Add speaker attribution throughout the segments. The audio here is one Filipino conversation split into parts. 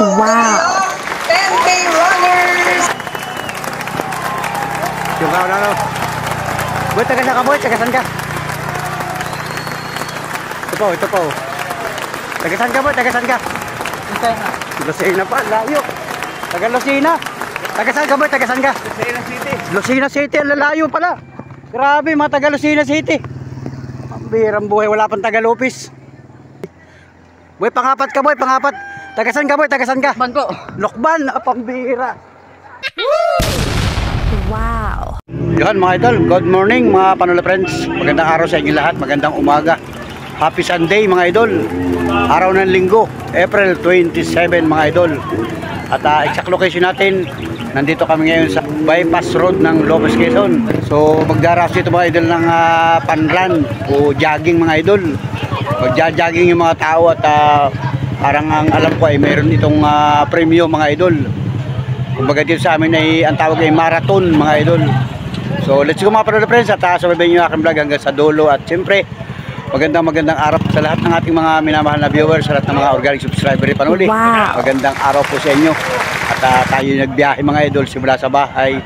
Speaker 1: Wow!
Speaker 2: 10K runners!
Speaker 3: Yung ano? Boy, taga saan ka boy? Taga saan ka? Ito po. Taga saan ka boy? Taga saan ka? Lucena pa, layo. Taga Lucena. Taga saan ka boy? Taga saan ka?
Speaker 4: Lucena City.
Speaker 3: Lucena City, lalayo pala. Grabe, mga taga Lucena City. Pambirang buhay, wala pang taga Lopez. Boy, pangapat ka boy, pangapat. Taga saan ka boy? Taga saan ka?
Speaker 4: Bangko.
Speaker 3: Lokban, pambira.
Speaker 1: Wow!
Speaker 3: Yan mga idol, good morning mga Panola friends. Magandang araw sa inyo lahat, magandang umaga. Happy Sunday mga idol. Araw ng linggo, April 27 mga idol. At exact location natin, nandito kami ngayon sa bypass road ng Lopez, Quezon. So magdaras dito mga idol ng panran o jogging mga idol. Magja-jogging yung mga tao at parang ang alam ko ay mayroon itong premyo mga idol. Kumbaga dito sa amin ay ang tawag ay marathon mga idol. So let's go mga Panola friends at sabayin nyo aking vlog hanggang sa dulo. At siyempre magandang araw sa lahat ng ating mga minamahal na viewers, sa lahat ng mga organic subscriber ni Panuli.
Speaker 1: Wow.
Speaker 3: Magandang araw po sa inyo. At tayo nagbiyahe mga idol simula sa bahay.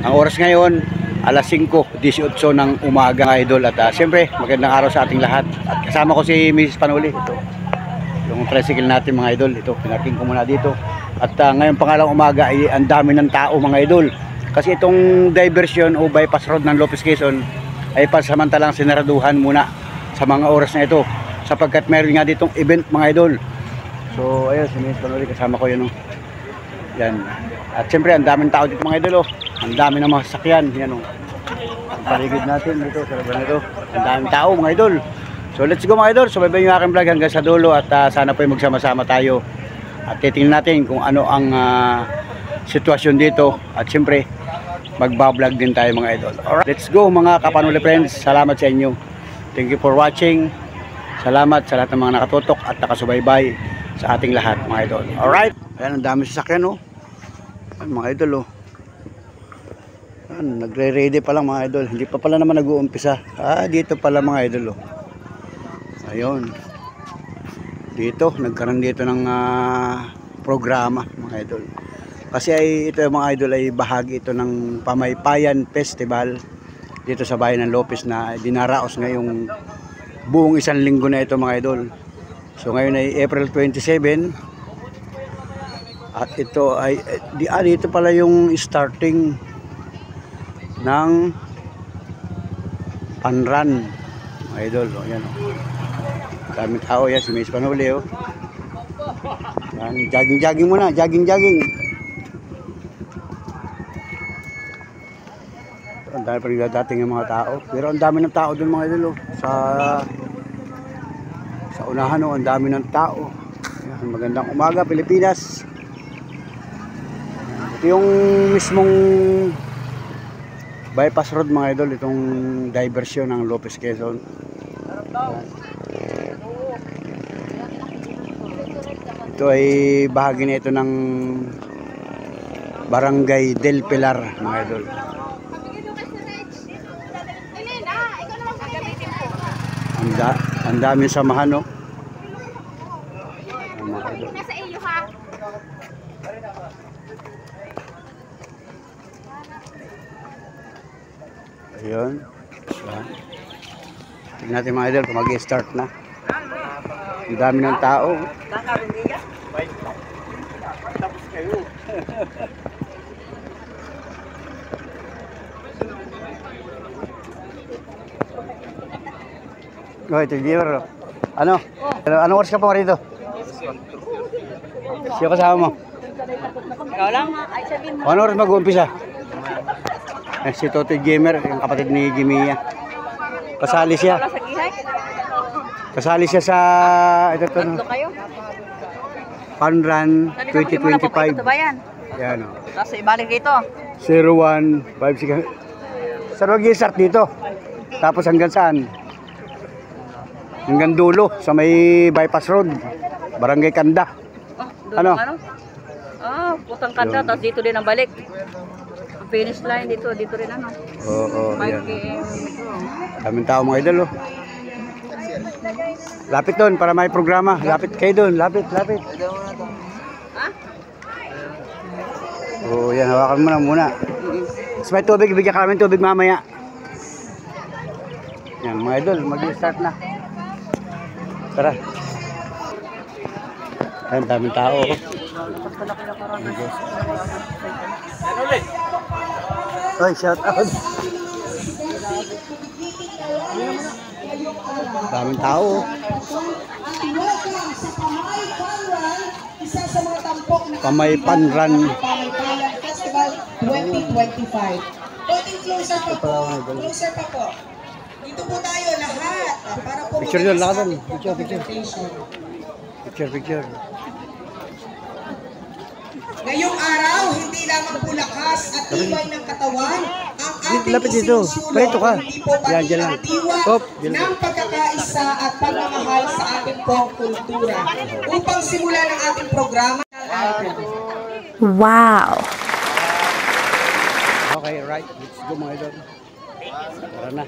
Speaker 3: Ang oras ngayon alas 5:18 ng umaga mga idol. At siyempre magandang araw sa ating lahat. At kasama ko si Mrs. Panuli. Ito yung tricycle natin mga idol. Ito pinaking ko muna dito. At ngayon pangalang umaga ay ang dami ng tao mga idol. Kasi itong diversion o bypass road ng Lopez, Quezon ay pansamantalang sinaraduhan muna sa mga oras na ito sapagkat meron nga ditong event mga idol. So ayun, si Miss Panuli kasama ko yun. Yan. At siyempre ang daming tao dito mga idol. Ang dami ng mga sasakyan. Yan, ang paligid natin dito sa laban nito. Ang daming tao mga idol. So let's go mga idol. Subaybayin yung aking vlog hanggang sa dulo. At sana po magsama-sama tayo. At titingnan natin kung ano ang sitwasyon dito. At siyempre magbablog din tayo mga idol. Alright, let's go mga Kapanuli friends. Salamat sa inyo. Thank you for watching. Salamat sa lahat ng mga nakatutok at nakasubaybay sa ating lahat mga idol. Alright, ayan ang dami sasakyan Ayan, mga idol Ayan, nagre-ready pa lang mga idol. Hindi pa pala naman nag-uumpisa. Dito pala mga idol Ayun. Dito, nagkaroon dito ng programa mga idol. Kasi ito mga idol ay bahagi ito ng Pamaypayan Festival dito sa bayan ng Lopez na dinaraos ngayong buong isang linggo na ito mga idol. So ngayon ay April 27 at ito ay dito pala yung starting ng panran mga idol. Yan daming tao yan, si Miss Panuli Yan, jogging muna, jogging. Ang dami pa rin dating yung mga tao. Pero ang dami ng tao dun mga idol sa unahan ang dami ng tao. Ayan, magandang umaga Pilipinas. Ito yung mismong bypass road mga idol. Itong diversion ng Lopez, Quezon. Ito ay bahagi na ito ng Barangay Del Pilar mga idol. Ang dami samahan Ayun. Tingnan natin mga idol kung mag-i-start na. Ang dami ng tao. Tapos kayo. Ito yung Anong oras ka pa rito? Siya kasama mo?
Speaker 4: Ikaw lang?
Speaker 3: Anong oras mag-uumpisa? Si Totoy Gamer, yung kapatid ni Jimmy. Kasali siya. Kasali siya sa Panran 2025. Yan
Speaker 4: Tapos ibalik dito.
Speaker 3: 0156. Sir, mag-i-start dito. Tapos hanggang saan? Hanggang dulo sa may bypass road, Barangay Kanda. Ano?
Speaker 4: Putang Kanda, tapos dito din ang balik. Ang finish line dito rin
Speaker 3: Oo, yan. Daming tao mga idol Lapit doon para may programa. Lapit kayo doon. Lapit.
Speaker 4: Ha?
Speaker 3: Oo, yan. Hawakan mo na muna. Mas may tubig. Bigyan ka namin tubig mamaya. Yan, mga idol. Mag-start na. Tara. Yan, daming tao. Oy, shout out. Daming tao.
Speaker 2: Isa sa mga tampok na
Speaker 3: Kamay Panran.
Speaker 2: Pamaypalan Festival 2025. Konting closer pa po. Closer pa po. Dito po tayo lahat. Para po
Speaker 3: Picture yun, lakan.
Speaker 2: Picture.
Speaker 3: Picture.
Speaker 2: Ngayong araw, hindi lamang po lakas at tibay ng katawan ang ating
Speaker 3: Lapit dito.
Speaker 2: isinusulong,
Speaker 3: Parito ka.
Speaker 2: kundi po
Speaker 3: Yan, dyan lang.
Speaker 2: diwa
Speaker 3: Hop, dyan lang.
Speaker 2: ng pagkakaisa at pagmamahal sa ating pong kultura. Upang simulan ang ating programa.
Speaker 1: Wow!
Speaker 3: Okay, right. Let's go mga idol. Tara na.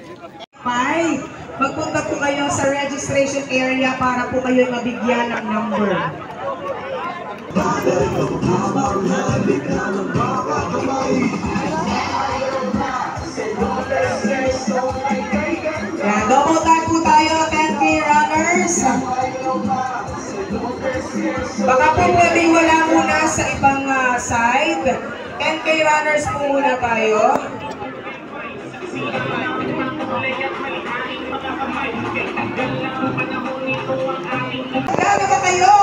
Speaker 2: Magpunta po kayo sa registration area para po kayo mabigyan ng number. Yan, double tag po tayo, 10K runners. Baka po pwedeng wala muna sa ibang side. 10K runners po muna tayo. Magkano ba kayo?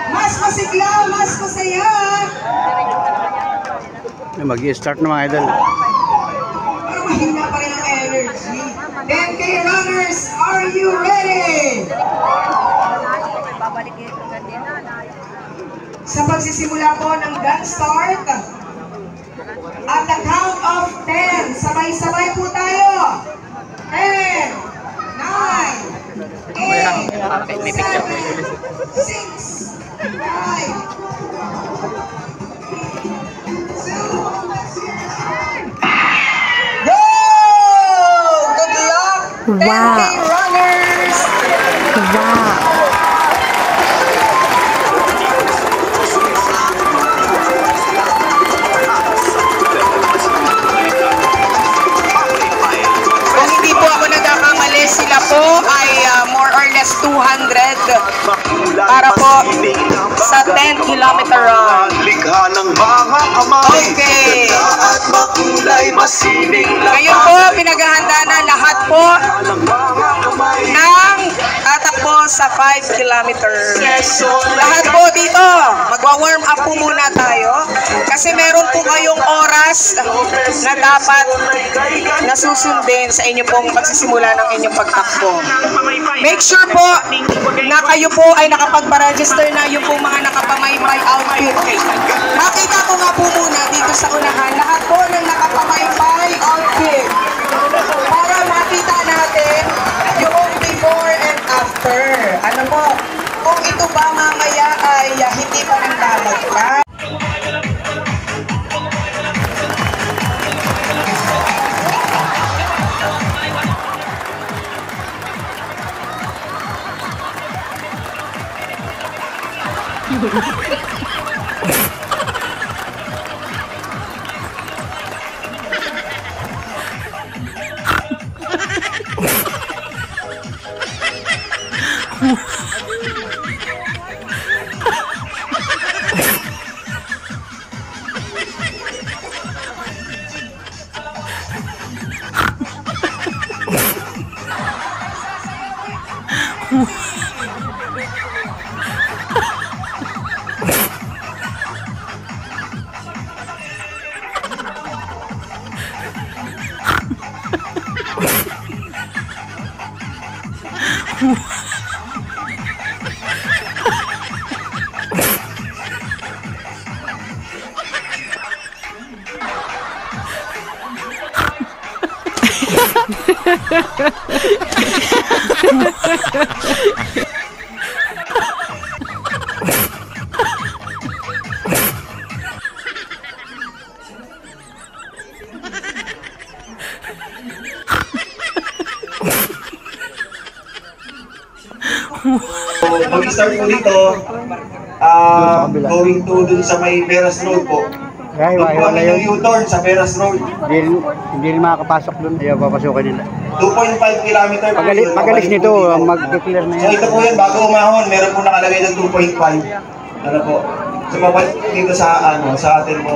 Speaker 2: Mas masigla, mas masaya.
Speaker 3: Mag-i-start na mga idol.
Speaker 2: Pero mahina pa rin ang energy. 10K runners, are you ready? Sa pagsisimula po ng gun start, at the count of 10, sabay-sabay po tayo. 10, 9, 8, 7, 6, 5, go! Good luck, 10K
Speaker 1: Wow.
Speaker 2: runners!
Speaker 1: Wow!
Speaker 2: Kung hindi po ako nagkakamali, sila po ay more or less 200 para po sa 10-kilometer run.
Speaker 5: Likha ng mga kamay.
Speaker 2: Okay.
Speaker 5: At makulay masining
Speaker 2: Ngayon po, pinaghahanda na lahat po
Speaker 5: ng mga kamay.
Speaker 2: ng tatakbo sa 5 kilometers. Lahat po dito, magwa-warm up po muna tayo kasi meron po kayong oras na dapat nasusundin sa inyo pong pagsisimula ng inyong pagtakbo. Make sure po na kayo po ay nakapag-register na yung pong mga nakapamaypay outfit. Makita ko nga po muna dito sa unahan, lahat po ng nakapamaypay outfit para makita natin yung before and after. Ano po, kung ito ba mamaya ay hindi pa nang lalagyan.
Speaker 1: So, mag-start po dito, going to dun sa may Peras Road po.
Speaker 3: Ay,
Speaker 1: Doon po
Speaker 3: wala
Speaker 1: kami
Speaker 3: yun.
Speaker 1: ng U-turn sa Peras Road.
Speaker 3: Hindi rin makakapasok doon. Ayaw papasukin nila.
Speaker 1: 2.5 kilometer po.
Speaker 3: Pagalis nito, mag-declare na
Speaker 1: So
Speaker 3: yan.
Speaker 1: ito po yan, bago umahon, meron po nakalagay ng 2.5. Ano po? So babalik dito sa sa atin po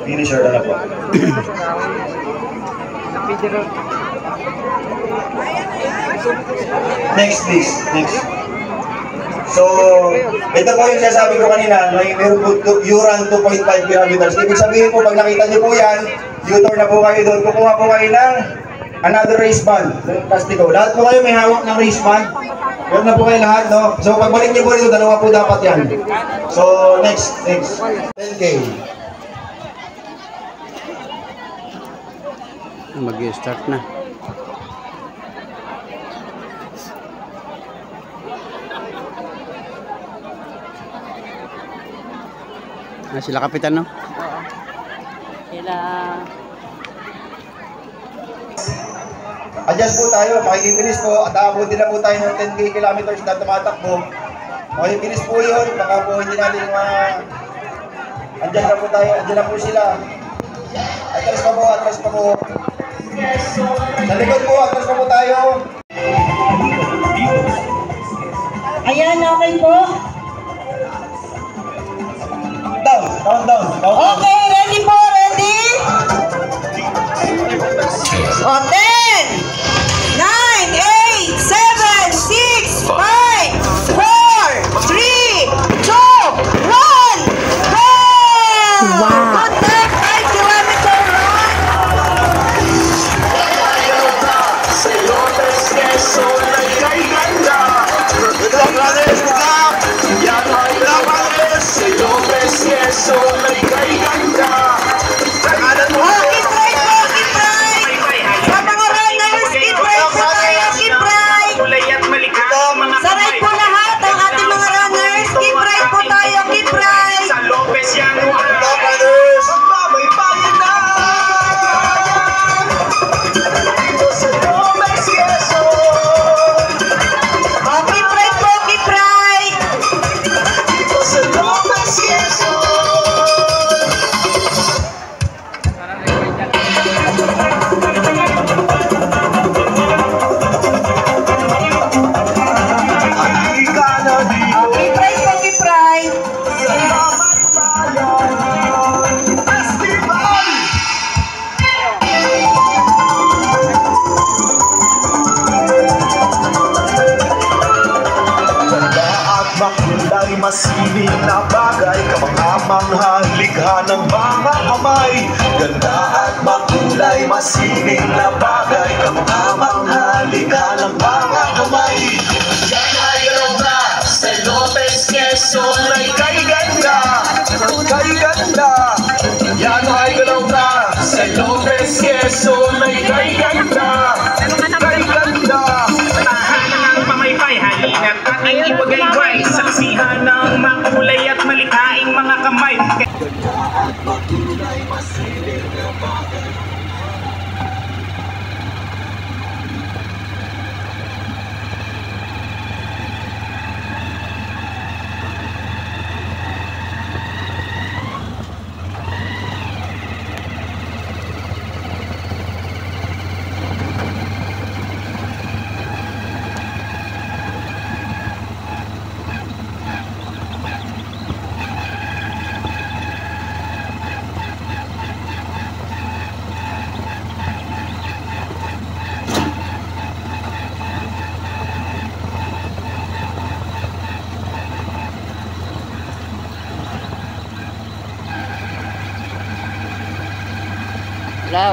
Speaker 1: finisher ano po. Next please, next. So, ito po yung sinasabi ko kanina, meron po U-run 2.5 kilometers. Ibig sabihin po, pag nakita niyo po yan, U-turn na po kayo doon, kukuha po kayo ng another race band, plastiko. Lahat po kayo may hawak ng race band. Meron na po kayo lahat, no? So, pagbalik niyo po rito, dalawa po dapat yan. So, next. 10K.
Speaker 3: Mag-start na. Sila kapitan, no?
Speaker 4: Oo. Sila...
Speaker 1: Adjust po tayo, makikibilis po at aabutin na po tayo ng 10K kilometers na tumatakbo. Makikibilis po yun, baka po hindi natin andyan na po tayo, andyan na po sila. Atras pa po. Sa likod po, atras pa po tayo.
Speaker 2: Ayan, okay po.
Speaker 1: Countdown.
Speaker 2: Okay, ready po, ready? O, 10, 9, 8, 7, 6, 5, 4, 3, 2, 1, go! Wow! Good luck, 5-kilometer run! Keep right! Sa mga runners, keep right po tayo, keep right! Sa right po lahat ang ating mga runners, keep right po tayo, keep right! Keep right po, keep right! Keep right po, keep right!
Speaker 5: At makulay masining na bagay, kamangamang likha ng mga kamay. Ganda at makulay masining na bagay, kamangamang likha ng mga kamay. Yan ay galaw na sa Lopez Quezon ay kay ganda. Yan ay galaw na sa Lopez Quezon ay kay ganda.
Speaker 6: Halina't ating ipagay-gay sa kasihan ng makulay at malikhaing mga kamay.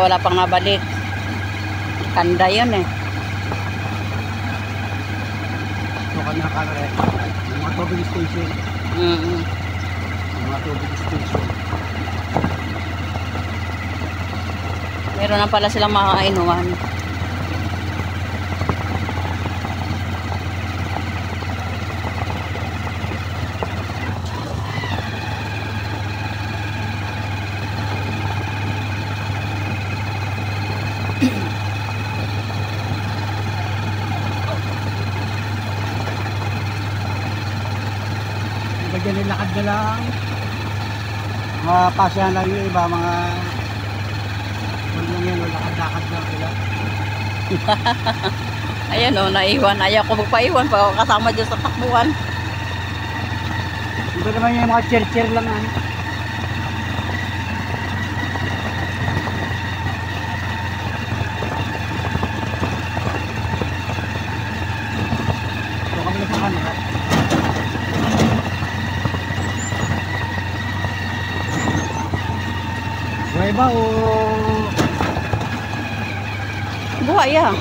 Speaker 4: Wala pang nabalik. Kanda yun eh.
Speaker 3: Mga tubig station. Mga tubig station.
Speaker 4: Meron na pala silang makakainuman.
Speaker 3: dyan nilakad na lang. Mga pasya lang yung iba, mga lang yan, lakad-lakad lang sila.
Speaker 4: Ayan o, naiwan. Ayaw ko magpaiwan pa ako kasama dyan sa takbuhan.
Speaker 3: Iba naman yung mga cheer-cheer lang. So kami na sa kanila. Buhay ba o...
Speaker 4: Buhay ah.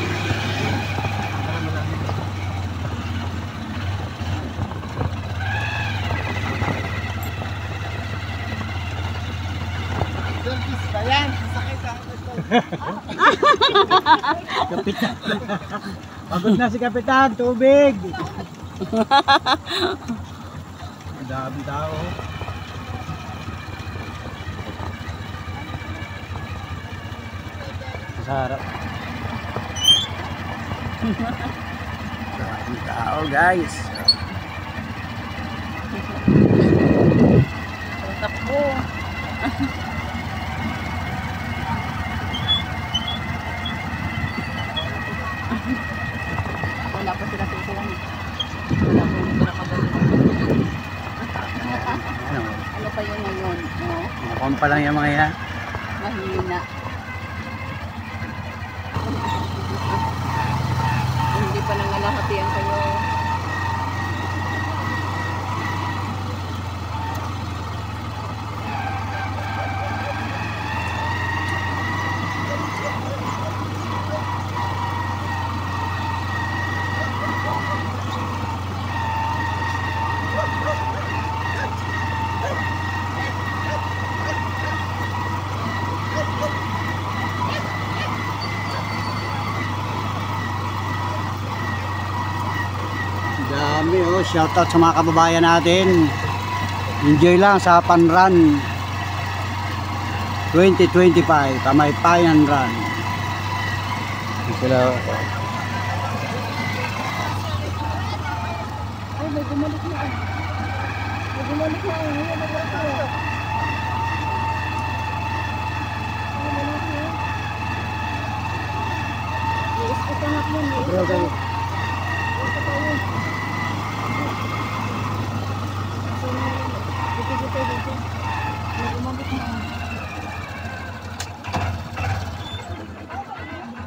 Speaker 3: Kapitan. Pagod na si Kapitan, tubig. Ang dami tao. Sa harap. Daming tao, guys.
Speaker 4: Takbo. Wala pa sila tutuan. Wala pa yung pinakabalik. Ano pa yun ngayon? No?
Speaker 3: Mukhang pa lang yung mga yan.
Speaker 4: Mahina. Hindi pa nangalahatian kayo.
Speaker 3: Dami oh, shoutout sa mga kababayan natin. Enjoy lang sa Pan Run 2025, Kamaypayan Run. Sila
Speaker 4: Ay, may gumalik na. May gumalik na.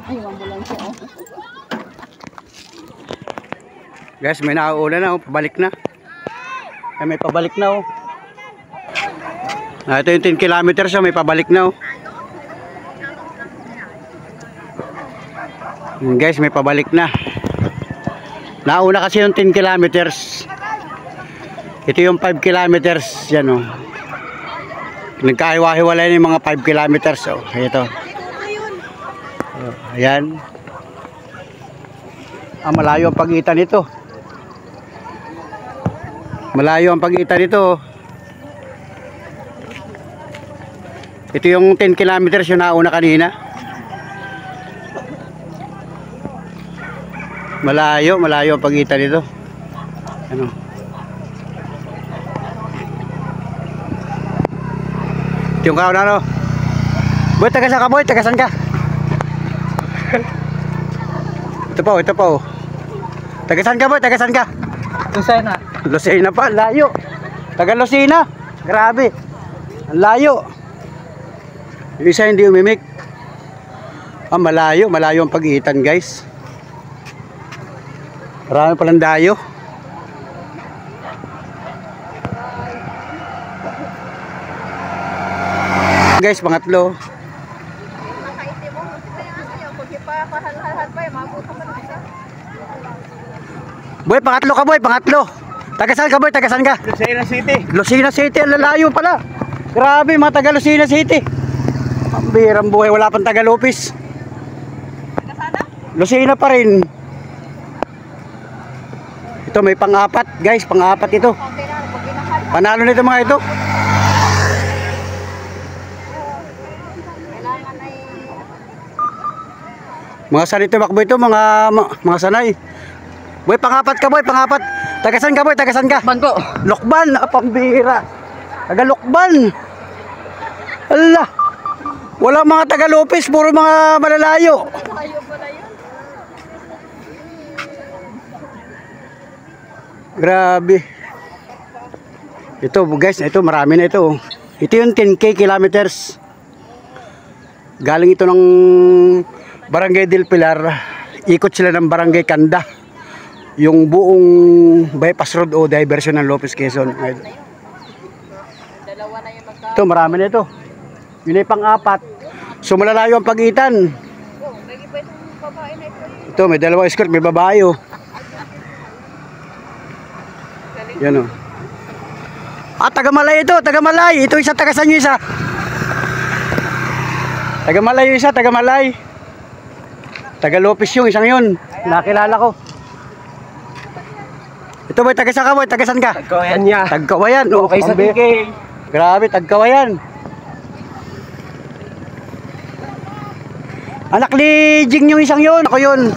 Speaker 4: Ay, ambulansya oh.
Speaker 3: guys, may nauuna na oh, pabalik na. Ay, may pabalik na oh. Ito yung 10 kilometers oh, may pabalik na oh. Guys, may pabalik na. Nauna kasi yung 10 kilometers. Ito yung 5 kilometers. Yan oh. Nagkahiwa-hiwalay yung mga 5 kilometers oh. Ito. Oh, ayan. Malayo ang pagitan nito. Malayo ang pagitan nito. Ito yung 10 kilometers yung nauna kanina. Malayo ang pagitan nito. Ano? Ito yung kauna no. Boy, tagasan ka boy, tagasan ka. Ito pa oh. Tagasan ka boy, tagasan ka.
Speaker 2: Lucena.
Speaker 3: Lucena pa, layo. Taga Lucena. Grabe. Ang layo. Yung isa hindi umimik. Malayo ang pagitan guys. Marami palang dayo. Guys, pangatlo. Boy, pangatlo ka boy, pangatlo. Tagasan ka boy, tagasan ka.
Speaker 1: Lucena City.
Speaker 3: Lucena City, ang lalayo pala. Grabe, mga taga Lucena City. Ang birang buhay, wala pang taga Lopez. Lucena pa rin. Ito may pang-apat, guys, pang-apat ito. Panalo nito mga ito. Mga sanay tumakbo ito, mga sanay. Boy, pang-apat ka boy, pang-apat. Tagasan ka boy, tagasan ka?
Speaker 4: Bangko.
Speaker 3: Lokban, pambihira. Taga Lokban. Ala. Wala mga taga Lopez, puro mga malalayo. Grabe. Ito guys, ito marami na ito. Ito yung 10K kilometers. Galing ito ng Barangay Del Pilar. Ikot sila ng Barangay Kanda. Yung buong bypass road o diversion ng Lopez Quezon. Ito marami na ito. Yun ay pang-apat. So malalayo ang pagitan. Ito may dalawang escort, may babae oh. Yan oh. Ah, Taga-Malay ito, Taga-Malay. Ito isa, taga saan yung isa? Taga-Malay yung isa, Taga-Malay. Taga-Lopez yung isang yun. Nakilala ko. Ito boy, taga saan ka boy? Taga saan ka?
Speaker 6: Tagkawayan niya.
Speaker 3: Tagkawayan.
Speaker 6: Okay sa
Speaker 3: pambi-
Speaker 6: 10K.
Speaker 3: Grabe, Tagkawayan. Anak ni Jing yung isang yun. Ako yun.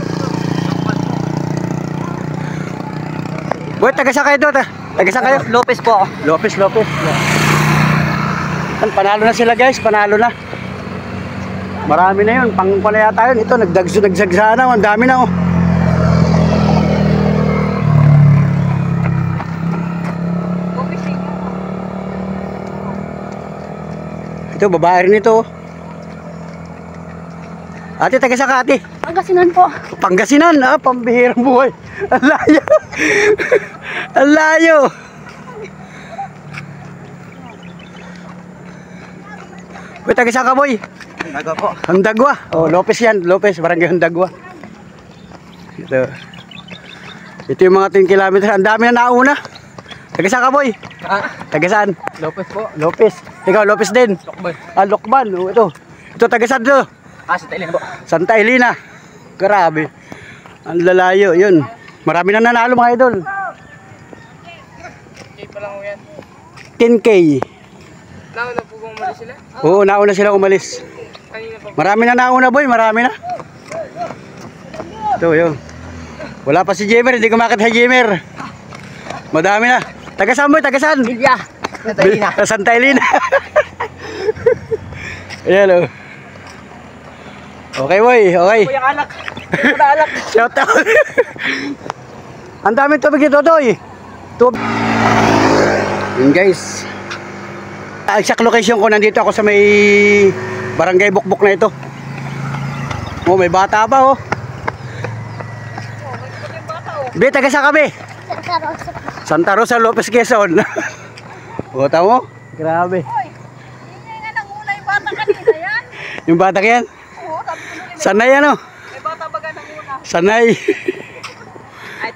Speaker 3: Boy, taga saan kayo doon? Taga saan kayo?
Speaker 4: Lopez po.
Speaker 3: Lopez. Panalo na sila guys, panalo na. Marami na yun, pang pala yata yun. Ito, nagzagsa na, ang dami na oh. Ito, babae rin ito oh. Ate, taga saan ka ate?
Speaker 4: Pangasinan po.
Speaker 3: Pangasinan, pambihirang buhay. Ang layo. Ang layo. Uy, taga saan ka boy?
Speaker 6: Taga po.
Speaker 3: Handagwa. Oh, Lopez yan. Lopez, barangay Handagwa. Ito. Ito yung mga 10 kilometers. Ang dami na nauna. Taga saan ka boy? Taga saan?
Speaker 6: Lopez po.
Speaker 3: Lopez. Ikaw, Lopez din.
Speaker 6: Lokban.
Speaker 3: Lokban. Oh, ito. Ito, taga saan to?
Speaker 6: Sa Thailand po.
Speaker 3: Santa Elena. Grabe. Ang lalayo, yun. Marami na nanalo mga idol.
Speaker 6: 10K pa lang yan.
Speaker 3: 10K.
Speaker 6: Nauna po bang umalis sila?
Speaker 3: Oo, nauna sila umalis.
Speaker 6: Kanina pa.
Speaker 3: Marami na nauna boy, marami na. Ito, yun. Wala pa si Jemer, hindi kumakit si Jemer. Madami na. Taga saan boy, taga saan?
Speaker 6: Bilya. Sa Thailand.
Speaker 3: Santa Elena. Ayan o. Okay boy, okay.
Speaker 6: Kuya alak. Kuya alak.
Speaker 3: Shout out. Ang daming tubig dito, Toy. Yun guys. Exact location ko, nandito ako sa may barangay Bukbuk na ito. Oh, may bata pa oh. Be, taga saan kami? Santa Rosa, Lopez Quezon. O, tamo? Grabe. Yung bata yan? Sanay ano? Sanay.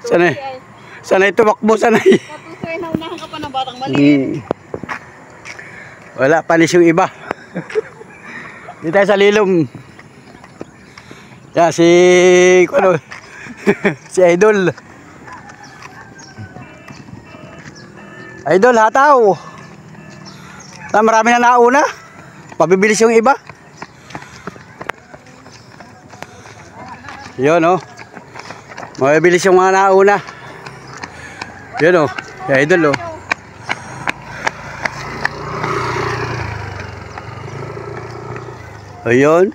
Speaker 3: Sanay. Sanay tumakbo, sanay.
Speaker 2: Naunahan ka pa ng batang maliit.
Speaker 3: Wala, panis yung iba. Dito tayo sa Lilom. Yan, si... Ano? Si Idol. Idol, hataw. Marami na nauna. Pabibilis yung iba. Yun oh. Mabibilis yung mga nauna. Yun oh. Si Idol oh. Ayun.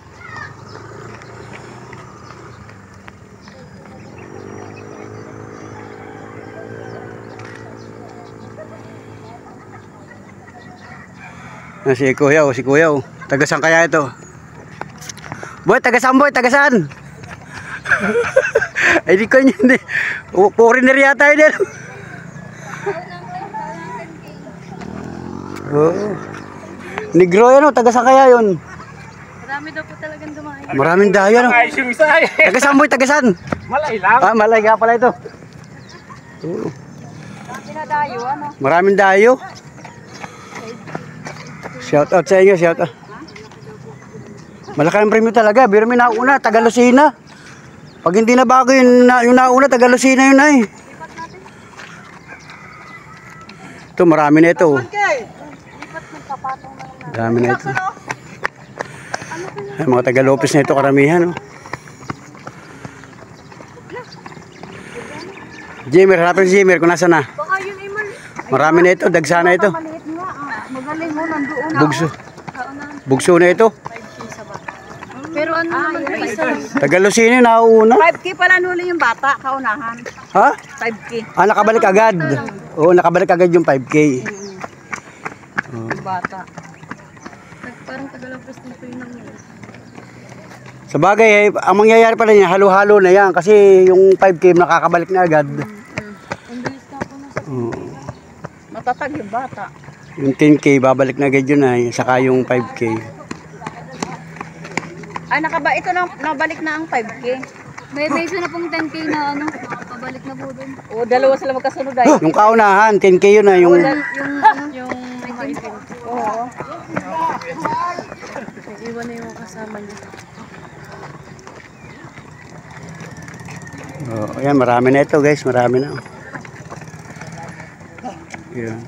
Speaker 3: Si Kuya oh, si Kuya oh. Taga saan kaya ito? Boy, taga saan boy? Taga saan? Ay di ko hindi. Foreigner yata yun. Oh. Negro yan oh, taga saan kaya yun?
Speaker 4: Marami daw po talagang dumayo.
Speaker 3: Maraming dayo no.
Speaker 6: Ayos yung isa eh.
Speaker 3: Taga saan boy? Taga saan?
Speaker 6: Malay lang.
Speaker 3: Ah, malay nga pala ito.
Speaker 4: Pinadayo, ano?
Speaker 3: Maraming dayo. Shout out sa inyo, shout out. Malaki ang premyo talaga. Biro may nauna, taga Lucena. Pag hindi na bago yung nauna, taga Lucena yun ay. Ito, marami na ito. Marami na ito. Ay, mga taga Lopez na ito karamihan. Oh. Jimmer, hanapin si Jimmer kung nasa na.
Speaker 4: Baka yun ay
Speaker 3: Marami na ito, dagsana ito.
Speaker 4: maliit nga. Magaling mo, nandoon.
Speaker 3: Bugso. Bugso na ito.
Speaker 4: Pero ano naman yung isa?
Speaker 3: Tagalusino nauuna.
Speaker 4: 5K pala nuli yung bata, kaunahan.
Speaker 3: Ha?
Speaker 4: 5K.
Speaker 3: Ah, nakabalik agad. Oo, nakabalik agad yung 5K.
Speaker 4: Yung bata. Parang tagalapos na po yun.
Speaker 3: Sa bagay, ang mangyayari pala niya, halo-halo na yan. Kasi yung 5K nakakabalik na agad.
Speaker 4: Ang bilis na po na sa
Speaker 3: Oo.
Speaker 4: matatag yung bata.
Speaker 3: Yung 10K, babalik na agad yun ay. Saka yung 5K.
Speaker 4: Ay, ito na, nabalik na ang 5K.
Speaker 7: May isa na pong 10K na ano, pabalik na po dun.
Speaker 4: O, dalawa sila magkasunod ay.
Speaker 3: Yung kaunahan, 10K yun na. Yung...
Speaker 7: Yung
Speaker 4: Oo.
Speaker 7: iwan na yung kasama niya.
Speaker 3: Oh, ayan, marami na ito guys, marami na. Ayan.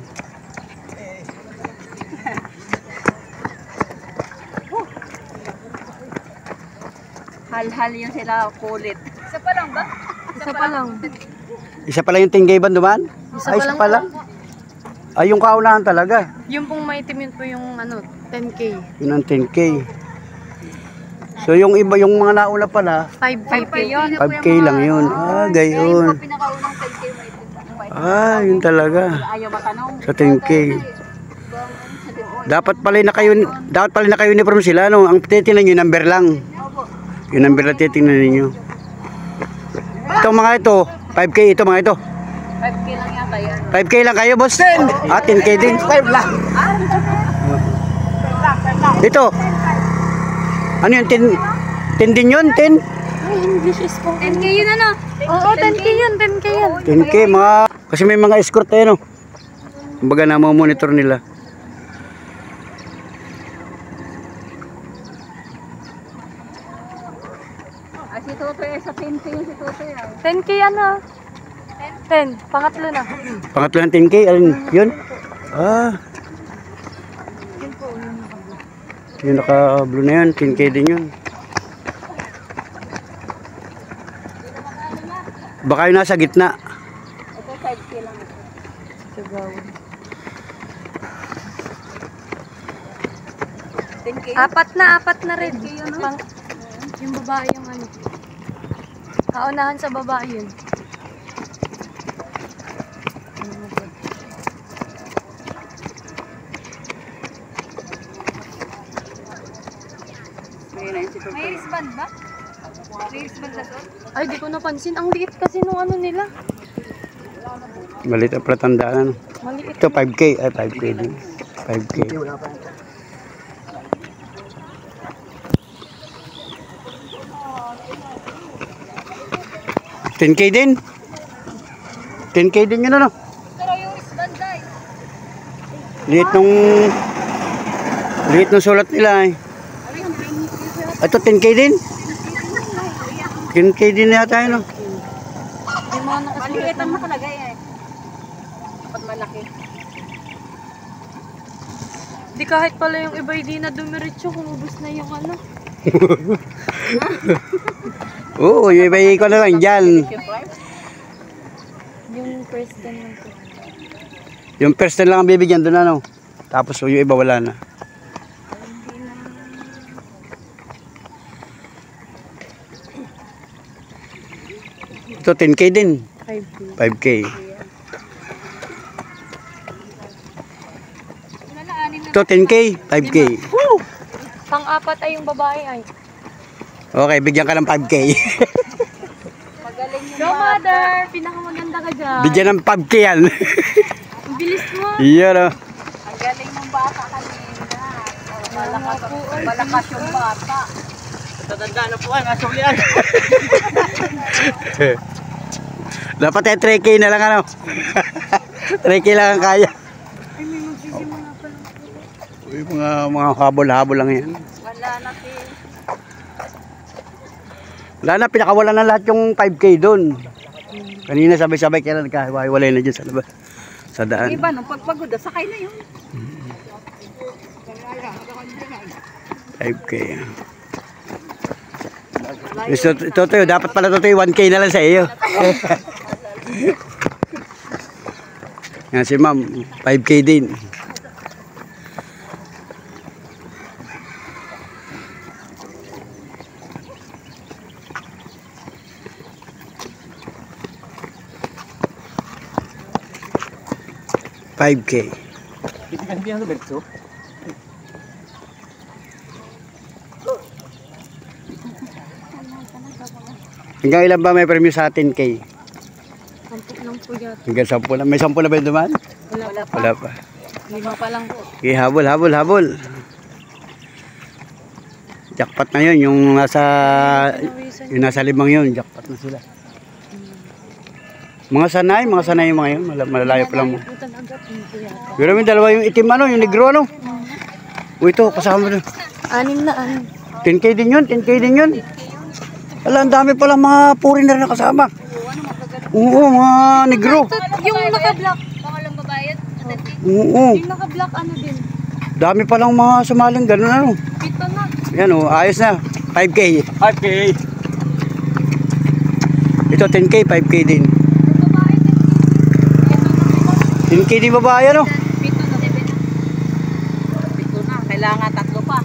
Speaker 4: Hal-hal yun sila, kulit.
Speaker 7: Isa pa lang ba? Isa pa lang.
Speaker 3: Isa pala yung 10K ba duman?
Speaker 7: Isa
Speaker 3: Ay,
Speaker 7: pa
Speaker 3: isa
Speaker 7: lang
Speaker 3: pala. Ay, yung kaunahan talaga.
Speaker 7: Yung pong maitim yun po yung ano, 10K.
Speaker 3: Yun ang 10K. So yung iba, yung mga nauna pala,
Speaker 7: 5K po yun.
Speaker 3: 5K lang yun. Ah, gayon.
Speaker 7: Pinakaunang 10K maitim.
Speaker 3: Ah, yun talaga.
Speaker 4: Ayaw matanong.
Speaker 3: Sa 10K. Dapat pala naka uniform sila, no? Ang titingnan nyo, number lang. Yung number lang titingnan ninyo. Ito mga ito, 5K ito mga ito.
Speaker 4: 5K lang yata yan.
Speaker 3: 5K lang kayo, boss? 10! Ah, 10K din. 5 lang. Ito. Ano yun? 10 din yun? 10?
Speaker 7: Ay, English is po. 10K yun ano? Oo, 10K yun, 10K yun.
Speaker 3: 10K, mga... Kasi may mga escort tayo, no? Kumbaga na monitor nila.
Speaker 4: Ay, si Totoy ay sa 10K yun si Totoy ay.
Speaker 7: 10K ano? 10, pangatlo na.
Speaker 3: Pangatlo ng 10K, alin yun? Ah. Yung naka-blue na yun, 10K din yun. Baka yung nasa gitna.
Speaker 4: Ito 5K lang ito.
Speaker 7: Sigawin.
Speaker 4: 10K.
Speaker 7: Apat na rin. Yung babae yung ano. Kaunahan sa babae yun.
Speaker 4: Ngayon na yun si Totoy.
Speaker 7: May wristband ba? May wristband na to? Ay, di ko napansin. Ang liit kasi nung ano nila.
Speaker 3: Malit ang platandaan.
Speaker 7: Maliit.
Speaker 3: Ito 5K, ay 5K din. 5K. $10K din. 10K din yun ano.
Speaker 7: Pero yung wristband ay.
Speaker 3: Liit nung sulat nila eh. Ito 10K din. 10K din yata yun. No?
Speaker 7: Yung mga nakasulat
Speaker 4: Maliit ang
Speaker 7: na.
Speaker 4: nakalagay eh. Dapat malaki.
Speaker 7: Di kahit pala yung iba hindi na dumiretso kung ubos na yung ano.
Speaker 3: Oo, yung iba ko na lang dyan.
Speaker 7: Yung president lang po.
Speaker 3: Yung first na lang ang bibigyan doon ano. Tapos yung iba wala na. Ito 10K din.
Speaker 7: 5K.
Speaker 3: 5K. Ito 10K, 5K.
Speaker 7: Pang-apat ay yung babae ay.
Speaker 3: Okay, bigyan ka ng 5K.
Speaker 7: Go mother! Pinakamaganda ka dyan.
Speaker 3: Bigyan ng 5K yan.
Speaker 7: Ang bilis mo.
Speaker 3: Iyan o.
Speaker 4: Ang galing ng bata kanina. Malakas yung bata. Tatanda na po ay masulian.
Speaker 3: Dapat ay 3K na lang ano. 3K lang ang kaya.
Speaker 7: Ay, may magsisimula pa lang.
Speaker 3: Uy, mga habol-habol lang yan.
Speaker 4: Wala na si...
Speaker 3: Wala na, pinakawalan na lahat yung 5K doon. Kanina sabay-sabay kaya nagkahiwalay na dyan sa labas. Sa daan.
Speaker 4: Iba, nung pagpagod, sakay na yun.
Speaker 3: 5K. Ito, dapat pala ito 1K na lang sa iyo. Yan si ma'am, 5K din. $5K. Hanggang ilan ba may premyo sa 10K?
Speaker 7: Sampuk lang po yata.
Speaker 3: Hanggang 10 lang. May 10 na ba yung dumaan?
Speaker 7: Wala pa.
Speaker 3: Wala pa.
Speaker 7: 5 pa lang po.
Speaker 3: Okay, habol. Jackpot na yun. Yung nasa 5 yun. Jackpot na sila. Mga sanay yung mga yun. Malalayo pa lang mo.
Speaker 7: Putan agad. Hindi yata.
Speaker 3: Pero may dalawa yung itim yung negro O ito, kasama mo.
Speaker 7: 6 na
Speaker 3: 10K din yun. Wala, ang dami palang mga foreigner na kasama. Oo, mga negro.
Speaker 7: Yung naka-block. Pangalang babayad?
Speaker 3: Oo.
Speaker 7: Yung naka-block ano din?
Speaker 3: Dami palang mga sumaling ganun
Speaker 7: Pito na.
Speaker 3: Yan ayos na. 5K. Ito 10K, 5K din. 10K din babae
Speaker 7: Pito na.
Speaker 4: Pito na, kailangan 3 pa.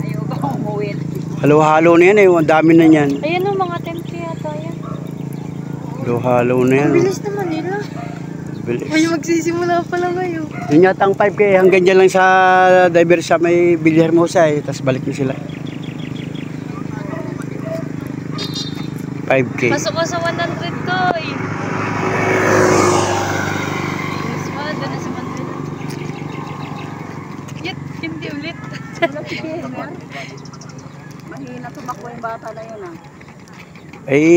Speaker 4: Ayaw ka umuwi.
Speaker 3: Halo-halo na yan ang dami na yan.
Speaker 7: Ayan o, mga 10K yata yan.
Speaker 3: Halo-halo na yan.
Speaker 7: Bilis naman nila.
Speaker 3: Bilis.
Speaker 7: May magsisimula pa lang kayo.
Speaker 3: Yun yata ang 5K. Hanggang dyan lang sa diver sa may Villahermosa Tapos balik na sila. 5K.
Speaker 7: Pasok ko sa 100 ko eh. Mas maganda na sa 100. Yet, hindi ulit.
Speaker 4: Mahina tumakbo yung bata na yun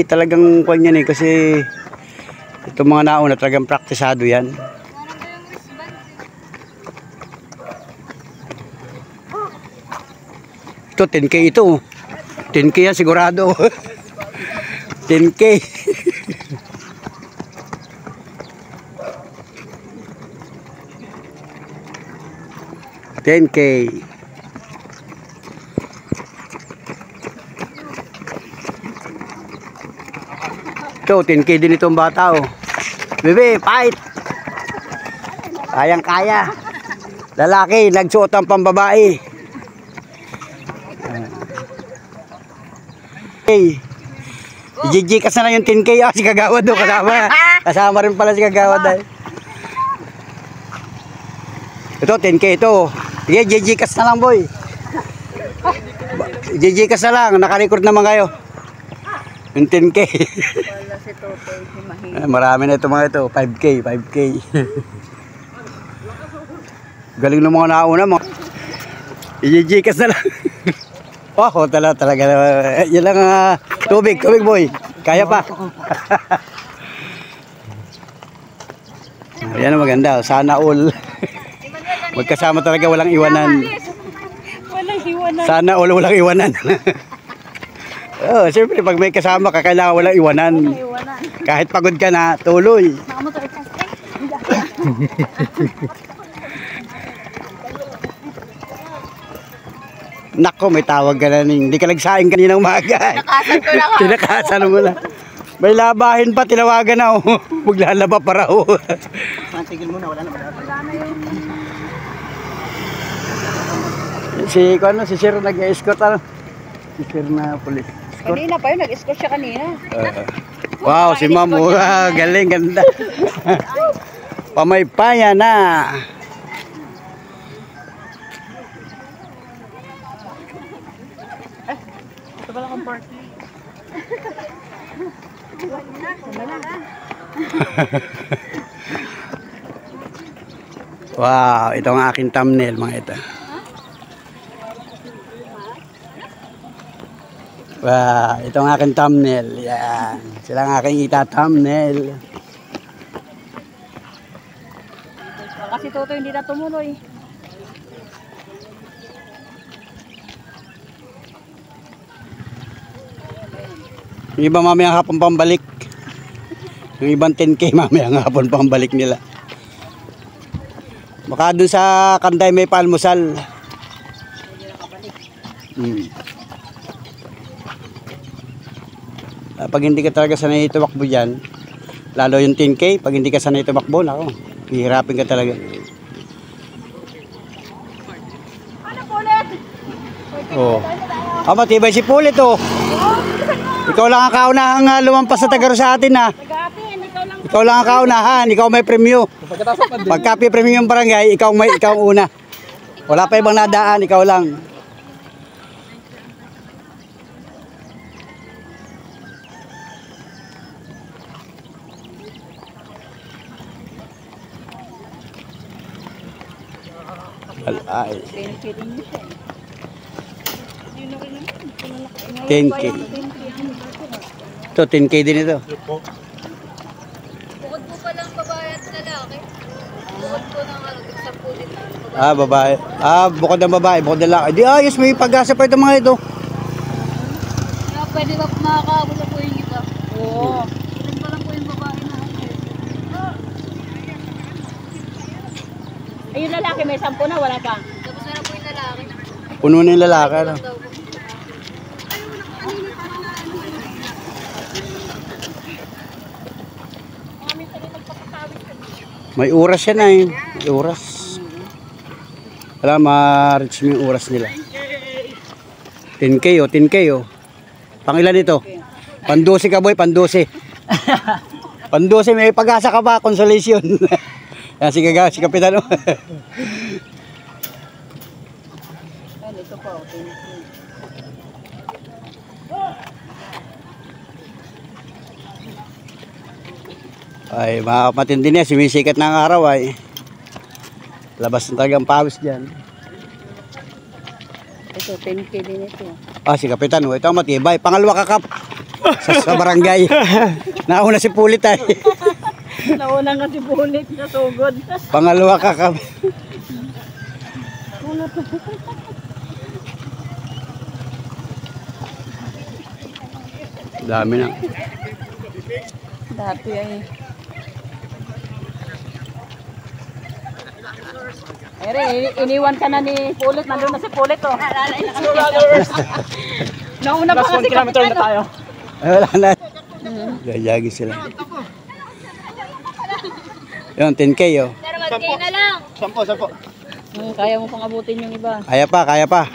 Speaker 3: Talagang kwan yan kasi itong mga nauna talagang praktisado yan. Ito 10K ito. 10K yan sigurado. 10K. $10K. Ito, 10K din itong bata Bebe, fight! Kayang-kaya. Lalaki, nagsuot ang pambabae. Hey. GG kasi na yung 10K. Si Kagawad kasama. Kasama rin pala si Kagawad Ito, 10K ito. Sige, GG kas na lang boy. GG kas na lang. Nakarecord naman kayo. Yung 10K.
Speaker 4: Wala si Totoy, mahina.
Speaker 3: Marami na ito mga ito. 5K. Galing ng mga nauna mo. I-Gcash na lang. Talaga. Yan lang tubig boy. Kaya pa. Yan ang maganda. Sana all. Magkasama talaga walang iwanan. Sana all walang iwanan. Siyempre pag may kasama ka kailangan walang iwanan. Kahit pagod ka na, tuloy. Nako, may tawag ka na hindi ka nagsaing kanina umaga.
Speaker 7: Tinakasan ko na
Speaker 3: Tinakasan mo na. May labahin pa, tinawagan na Maglalaba pa raw.
Speaker 1: Tigil muna, wala na.
Speaker 3: Si Sir nag-escort Si Sir na police.
Speaker 4: Kanina pa yun, nag-escort siya kanina.
Speaker 3: Wow, si Ma'am. Galing, ganda. Pamaypaya na.
Speaker 7: Ito pala kong party.
Speaker 3: Wow, ito ang aking thumbnail mga ito. Wow, ito ang aking thumbnail. Yan. Sila ang aking thumbnail.
Speaker 4: Kasi Totoy hindi na tumuloy.
Speaker 3: Yung iba mamayang hapon pambalik. Yung ibang 10K mamayang hapon pambalik nila. Baka dun sa Kanday may palmusal. Pag hindi ka talaga sanay tumakbo dyan, Lalo yung 10K, pag hindi ka sanay tumakbo, nako, hihirapin ka talaga. Oh. Ah, matibay si Pulit, oh. Ikaw lang ang kaunahang lumampas sa Tagaro sa atin, ha. Ikaw lang ang kaunahan, ikaw may premyo. Pagka premyo yung barangay, ikaw una. Wala pa ibang nadaan, ikaw lang. Ay. 10K. Ito, 10K din ito.
Speaker 7: Bukod po palang babae at lalaki. Bukod po ng nagsapulit na babae.
Speaker 3: Ah, babae. Ah, bukod ng babae, bukod ng lalaki. Di ayos, may pag-asa pa ito mga ito.
Speaker 7: Kaya pwede ba makakaabot na po yung iba? Oo. Bukod pa lang po yung babae na.
Speaker 4: Ay, yung lalaki may 10 na, wala pa.
Speaker 7: Tapos meron po yung lalaki.
Speaker 3: Puno na yung lalaki. Ano?
Speaker 7: Daw po.
Speaker 3: May oras yan eh. May oras. Wala, ma-reach mo yung oras nila. 10K oh, 10K oh. Pangilan ito? Pan-12 ka boy, pan-12. Pan-12, may pag-asa ka ba? Consolation. Yan, si Kapitan oh.
Speaker 4: Ito po,
Speaker 3: Ay, makapatindi niya, sumisikat na ang araw ay. Labas na talagang pawis dyan.
Speaker 4: ito 10K din ito.
Speaker 3: Ah, si Kapitan, oh, ito ang matibay. Pangalawa kakap sa barangay. Nauna si Pulit ay.
Speaker 4: Nauna nga si Pulit na sugod.
Speaker 3: Pangalawa kakap. Dami na.
Speaker 4: Dati ay. Ere, iniwan ka na ni Pulit. Nandun na si Pulit, oh. Nauna pa kasi Kapitan, na tayo.
Speaker 3: Ay, wala na. Gayagi sila. Yun, 10K oh.
Speaker 7: Pero mag-kay na lang.
Speaker 4: Kaya mo pang abutin yung iba.
Speaker 3: Kaya pa.
Speaker 4: Kaya pa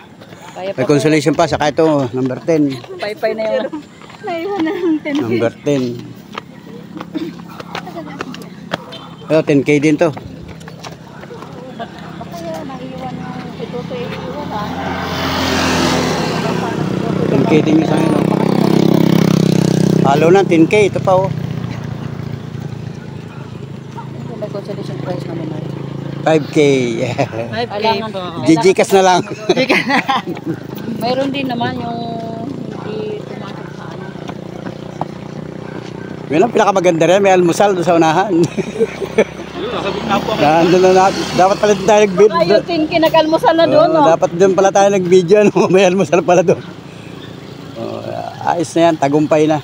Speaker 3: May consolation pa, saka ito, number 10.
Speaker 4: Pay-pay na yun. Naiwan na ng 10K.
Speaker 3: Number 10. Ito, 10K din to.
Speaker 4: Kaya naiwan yung ito to iwan, ha?
Speaker 3: 10K din yung sangin. Halo na, 10K. Ito pa oh.
Speaker 4: May consolation prize naman na.
Speaker 3: 5K.
Speaker 4: Kailangan.
Speaker 3: Gikas na lang.
Speaker 4: Mayroon din naman yung hindi tumatak sa ano.
Speaker 3: Yun ang pinakamaganda rin. May almusal doon sa unahan. Nandun na natin. Dapat pala din tayo nag-video.
Speaker 4: Ayaw thinking nag-almusal na doon, no?
Speaker 3: Dapat din pala tayo nag-video. No? May almusal pala doon. Ayos na yan. Tagumpay na.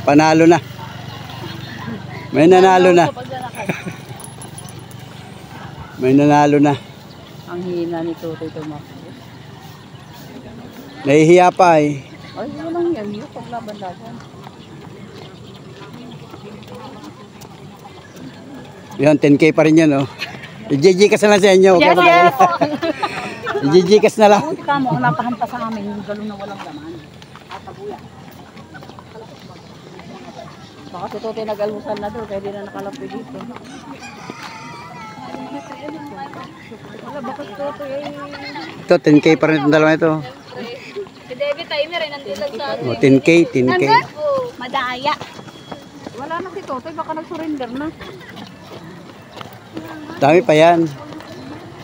Speaker 3: Panalo na. May nanalo na. May nanalo na.
Speaker 4: Ang hina ni Tutoy tumakbo.
Speaker 3: Nahihiya pa eh.
Speaker 4: Ay, walang yan. Yung paglaban-laban.
Speaker 3: Yun, 10K pa rin yan oh. I-GGkas na lang sa inyo.
Speaker 4: Yes, yes!
Speaker 3: I-GGkas na lang.
Speaker 4: Buti ka mo, ang napahampa sa amin, yung galon na walang laman. Baka si Tutoy nag-almusal na doon, kaya di na nakalapi dito. Wala, baka si Tutoy ay...
Speaker 3: Ito, 10K pa rin itong dalawa ito.
Speaker 7: Si David Timer ay nandun lang sa atin.
Speaker 3: 10K, 10K.
Speaker 7: Madaya.
Speaker 4: Wala na si Tutoy, baka nag-surrender na.
Speaker 3: Dami pa yan.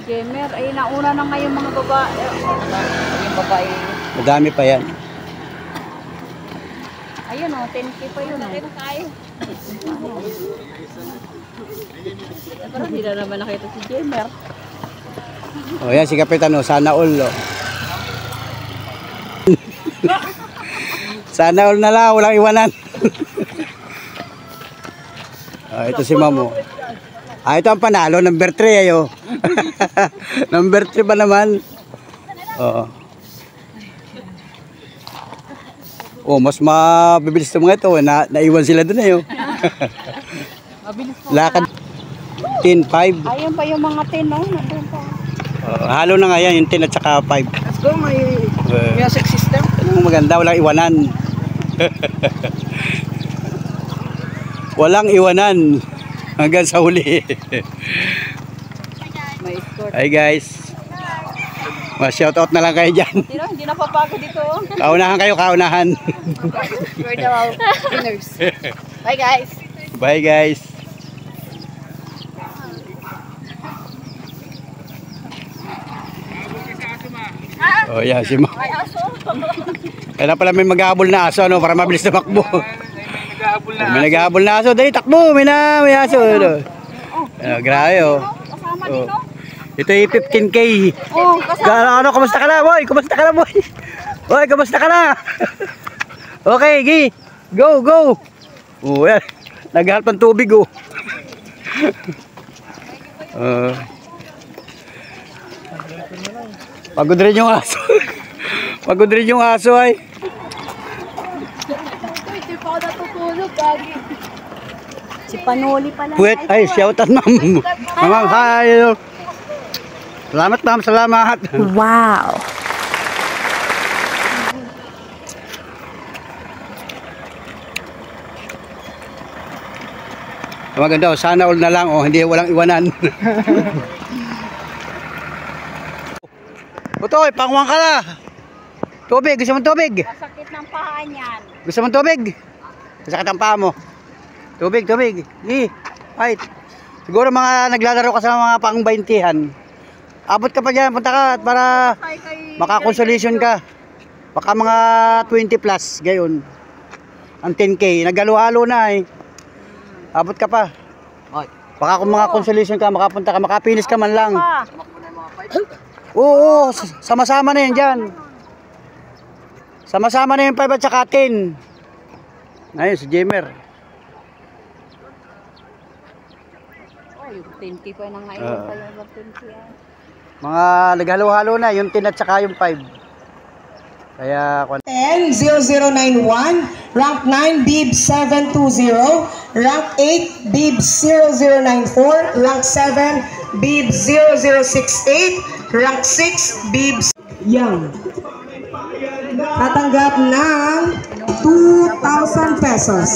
Speaker 4: Gamer, ay nauna na ngayon mga babae. Yung babae.
Speaker 3: Madami pa yan.
Speaker 4: Ayun o, 10K pa yun. Pero hindi na naman nakita si Gamer.
Speaker 3: O yan, si Kapitan o, sana all o. Sana all na lang, walang iwanan. Ito si Mamo. Ito ang panalo, number 3 ayo. Number 3 ba naman? Oo. Oh, mas mabibilis ng mga ito. Naiwan sila doon eh. Oh.
Speaker 4: Mabilis po.
Speaker 3: Lakad. 10-5.
Speaker 4: Ayun pa yung mga 10, no? Nandun pa.
Speaker 3: Halo na nga yan, yung 10 at saka 5.
Speaker 2: Let's go, may music system.
Speaker 3: Maganda, walang iwanan. Walang iwanan. Hanggang sa huli.
Speaker 4: May escort.
Speaker 3: Hi guys. Ma-shoutout na lang kayo dyan.
Speaker 4: Hindi na papagod dito.
Speaker 3: Kaunahan kayo, kaunahan.
Speaker 4: We're the winners. Bye guys.
Speaker 3: Bye guys. Oh yeah, si Ma.
Speaker 4: May aso.
Speaker 3: Kaya pala may maghahabol na aso, ano, para mabilis na makbo. May naghahabol na aso. Dali, takbo. May aso. Ano. Grabe, oh.
Speaker 4: Kasama din, no?
Speaker 3: Ito yung 15K.
Speaker 4: Oh, kasama.
Speaker 3: Ano, kumusta ka na, boy? Kumusta ka na, boy? Boy, kumusta ka na? Okay, Gi. Go, go. Oh, yan. Naghahalap ng tubig, oh. Pagod rin yung aso. Pagod rin yung aso, ay.
Speaker 7: Hindi pa ako natutulog, Gagi. Si Panoli pala.
Speaker 3: Puwet, ay, shoutout, ma'am. Ma'am, hi. Salamat, ma'am. Salamat.
Speaker 7: Wow.
Speaker 3: Maganda, sana all na lang, oh. Hindi, walang iwanan. Utoy, pangwang ka na. Tubig, gusto mong tubig?
Speaker 4: Sakit ng paa niyan.
Speaker 3: Gusto mong tubig? Masakit ang paa mo. Tubig, tubig. Ay, siguro mga naglalaro ka sa mga pang-20-han. Abot ka pa dyan, punta ka para makakonsolasyon ka. Baka mga 20 plus, gayon. Ang 10K, naghalo-halo na eh. Abot ka pa. Baka kung mga consolation ka, makapunta ka, makapinis ka man lang. Oo, sama-sama na yan dyan. Sama-sama na yung 5 at saka 10. Ayun, si Jemer.
Speaker 4: Oh, yung 20 pa nang ngayon pa yung 20 yan.
Speaker 3: Mga naghalo-halo na, yung 10 at saka yung 5. Kaya,
Speaker 2: 10-0091, rank 9, bib 720, rank 8, bib 0094, rank 7, bib 0068, rank 6, bib Young. Tatanggap ng 2,000 pesos.